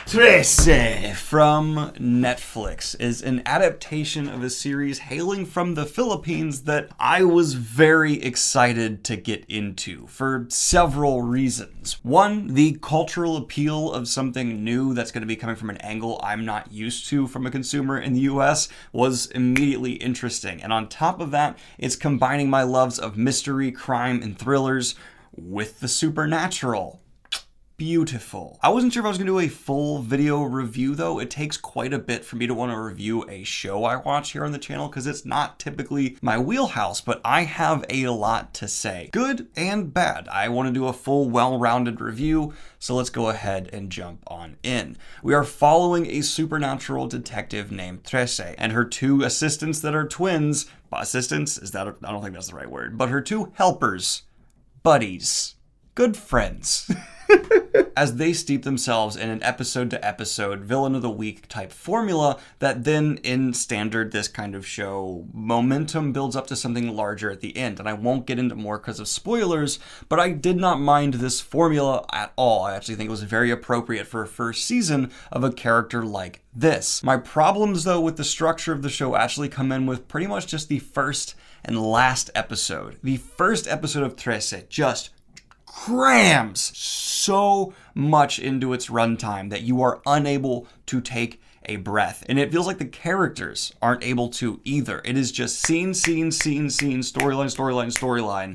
Trece from Netflix is an adaptation of a series hailing from the Philippines that I was very excited to get into for several reasons. One, the cultural appeal of something new that's going to be coming from an angle I'm not used to from a consumer in the US was immediately interesting. And on top of that, it's combining my loves of mystery, crime, and thrillers with the supernatural. Beautiful. I wasn't sure if I was going to do a full video review though. It takes quite a bit for me to want to review a show I watch here on the channel because it's not typically my wheelhouse, but I have a lot to say. Good and bad. I want to do a full, well-rounded review, so let's go ahead and jump on in. We are following a supernatural detective named Trece and her two assistants that are twins. Assistants? I don't think that's the right word, but her two helpers. Buddies. Good friends. As they steep themselves in an episode-to-episode villain of the week type formula that then, in standard this kind of show, momentum builds up to something larger at the end. And I won't get into more because of spoilers, but I did not mind this formula at all. I actually think it was very appropriate for a first season of a character like this. My problems, though, with the structure of the show actually come in with pretty much just the first and last episode. The first episode of Trece just crams so much into its runtime that you are unable to take a breath. And it feels like the characters aren't able to either. It is just scene, storyline.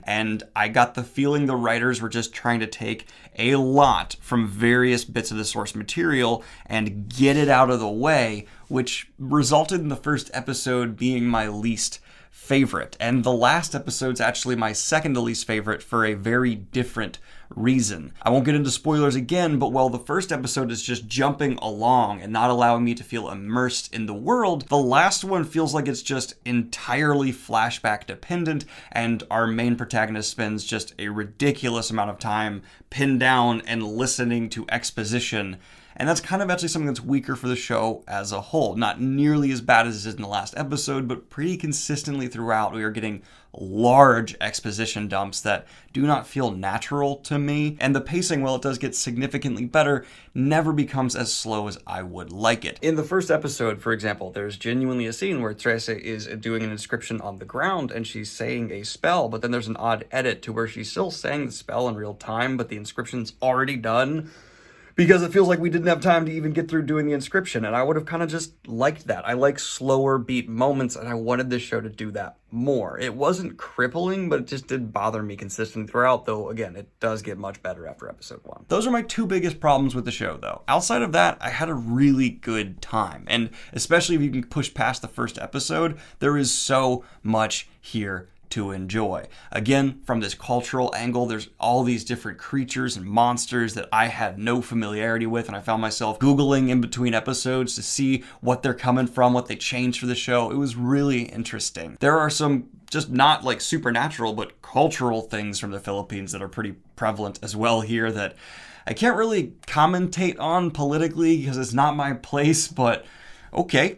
And I got the feeling the writers were just trying to take a lot from various bits of the source material and get it out of the way, which resulted in the first episode being my least favorite. And the last episode's actually my second to least favorite for a very different reason. I won't get into spoilers again, but while the first episode is just jumping along and not allowing me to feel immersed in the world, the last one feels like it's just entirely flashback dependent, and our main protagonist spends just a ridiculous amount of time pinned down and listening to exposition. And that's kind of actually something that's weaker for the show as a whole. Not nearly as bad as it is in the last episode, but pretty consistently throughout we are getting large exposition dumps that do not feel natural to me. And the pacing, while it does get significantly better, never becomes as slow as I would like it. In the first episode, for example, there's genuinely a scene where Trece is doing an inscription on the ground and she's saying a spell, but then there's an odd edit to where she's still saying the spell in real time, but the inscription's already done. Because it feels like we didn't have time to even get through doing the inscription, and I would have kind of just liked that. I like slower beat moments, and I wanted this show to do that more. It wasn't crippling, but it just did bother me consistently throughout, though, again, it does get much better after episode 1. Those are my two biggest problems with the show, though. Outside of that, I had a really good time, and especially if you can push past the first episode, there is so much here to enjoy. Again, from this cultural angle, there's all these different creatures and monsters that I had no familiarity with, and I found myself Googling in between episodes to see what they're coming from, what they changed for the show. It was really interesting. There are some just not like supernatural, but cultural things from the Philippines that are pretty prevalent as well here that I can't really commentate on politically because it's not my place, but okay,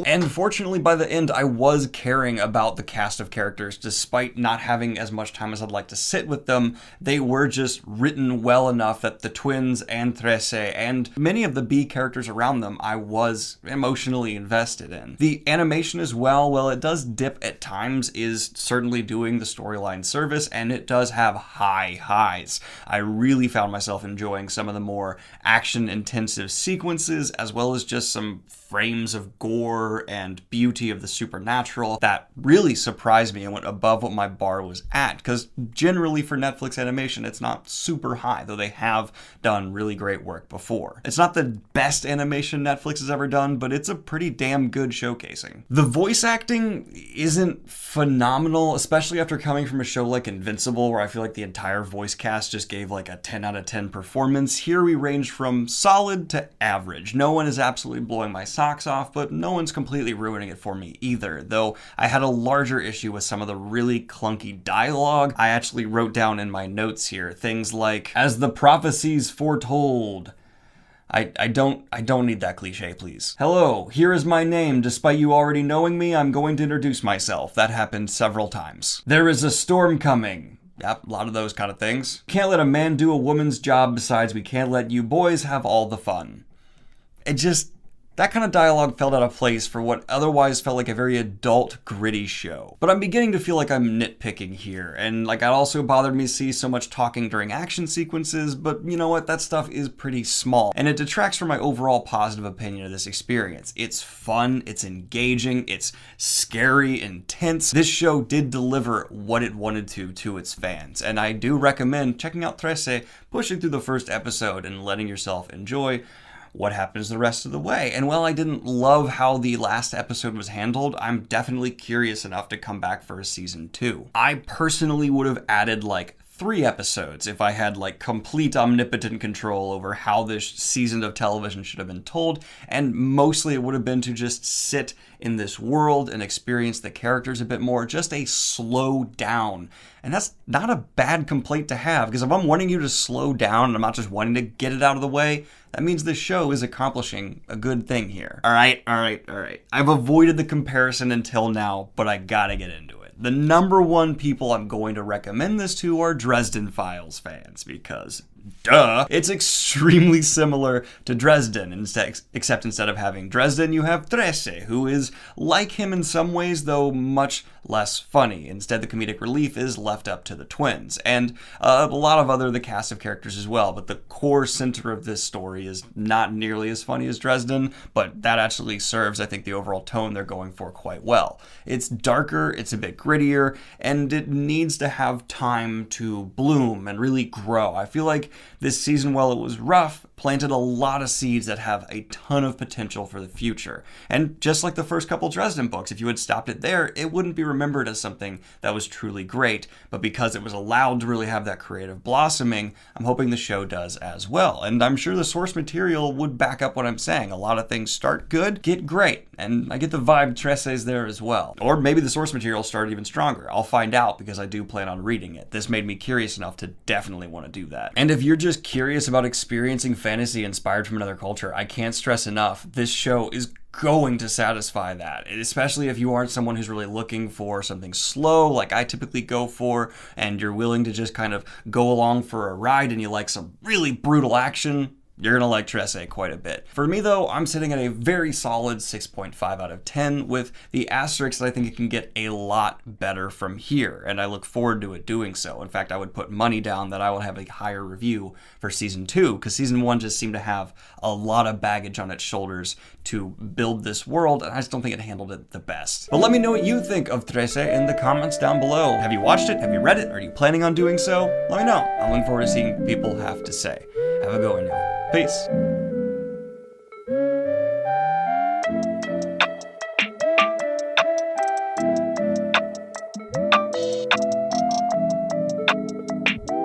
and fortunately by the end I was caring about the cast of characters despite not having as much time as I'd like to sit with them. They were just written well enough that the twins and Trece and many of the B characters around them I was emotionally invested in. The animation as well, while it does dip at times, is certainly doing the storyline service, and it does have high highs. I really found myself enjoying some of the more action intensive sequences, as well as just some frames of gore and beauty of the supernatural that really surprised me and went above what my bar was at, because generally for Netflix animation it's not super high, though they have done really great work before. It's not the best animation Netflix has ever done, but it's a pretty damn good showcasing. The voice acting isn't phenomenal, especially after coming from a show like Invincible where I feel like the entire voice cast just gave like a 10 out of 10 performance. Here we range from solid to average. No one is absolutely blowing my socks off, but no one's completely ruining it for me either, though I had a larger issue with some of the really clunky dialogue. I actually wrote down in my notes here things like, as the prophecies foretold. I don't need that cliche, please. Hello, here is my name. Despite you already knowing me, I'm going to introduce myself. That happened several times. There is a storm coming. Yep, a lot of those kind of things. Can't let a man do a woman's job, besides we can't let you boys have all the fun. That kind of dialogue felt out of place for what otherwise felt like a very adult, gritty show. But I'm beginning to feel like I'm nitpicking here, and like it also bothered me to see so much talking during action sequences, but you know what, that stuff is pretty small, and it detracts from my overall positive opinion of this experience. It's fun, it's engaging, it's scary, intense. This show did deliver what it wanted to its fans, and I do recommend checking out Trece, pushing through the first episode, and letting yourself enjoy what happens the rest of the way. And while I didn't love how the last episode was handled, I'm definitely curious enough to come back for a season 2. I personally would have added like 3 episodes if I had like complete omnipotent control over how this season of television should have been told, and mostly it would have been to just sit in this world and experience the characters a bit more, just a slow down. And that's not a bad complaint to have, because if I'm wanting you to slow down and I'm not just wanting to get it out of the way, that means this show is accomplishing a good thing here. All right. I've avoided the comparison until now, but I gotta get into it. The number one people I'm going to recommend this to are Dresden Files fans, because duh, it's extremely similar to Dresden, except instead of having Dresden, you have Trece, who is like him in some ways, though much less funny. Instead, the comedic relief is left up to the twins, and a lot of the cast of characters as well, but the core center of this story is not nearly as funny as Dresden, but that actually serves, I think, the overall tone they're going for quite well. It's darker, it's a bit grittier, and it needs to have time to bloom and really grow. I feel like this season, while it was rough, planted a lot of seeds that have a ton of potential for the future. And just like the first couple Dresden books, if you had stopped it there, it wouldn't be remembered as something that was truly great. But because it was allowed to really have that creative blossoming, I'm hoping the show does as well. And I'm sure the source material would back up what I'm saying. A lot of things start good, get great. And I get the vibe Trece's there as well. Or maybe the source material started even stronger. I'll find out, because I do plan on reading it. This made me curious enough to definitely want to do that. And if you're just curious about experiencing fantasy inspired from another culture, I can't stress enough, this show is going to satisfy that, especially if you aren't someone who's really looking for something slow like I typically go for, and you're willing to just kind of go along for a ride and you like some really brutal action. You're going to like Trece quite a bit. For me, though, I'm sitting at a very solid 6.5 out of 10, with the asterisk that I think it can get a lot better from here, and I look forward to it doing so. In fact, I would put money down that I will have a higher review for Season 2, because Season 1 just seemed to have a lot of baggage on its shoulders to build this world, and I just don't think it handled it the best. But let me know what you think of Trece in the comments down below. Have you watched it? Have you read it? Are you planning on doing so? Let me know. I'm looking forward to seeing what people have to say. Have a good one, y'all. Peace.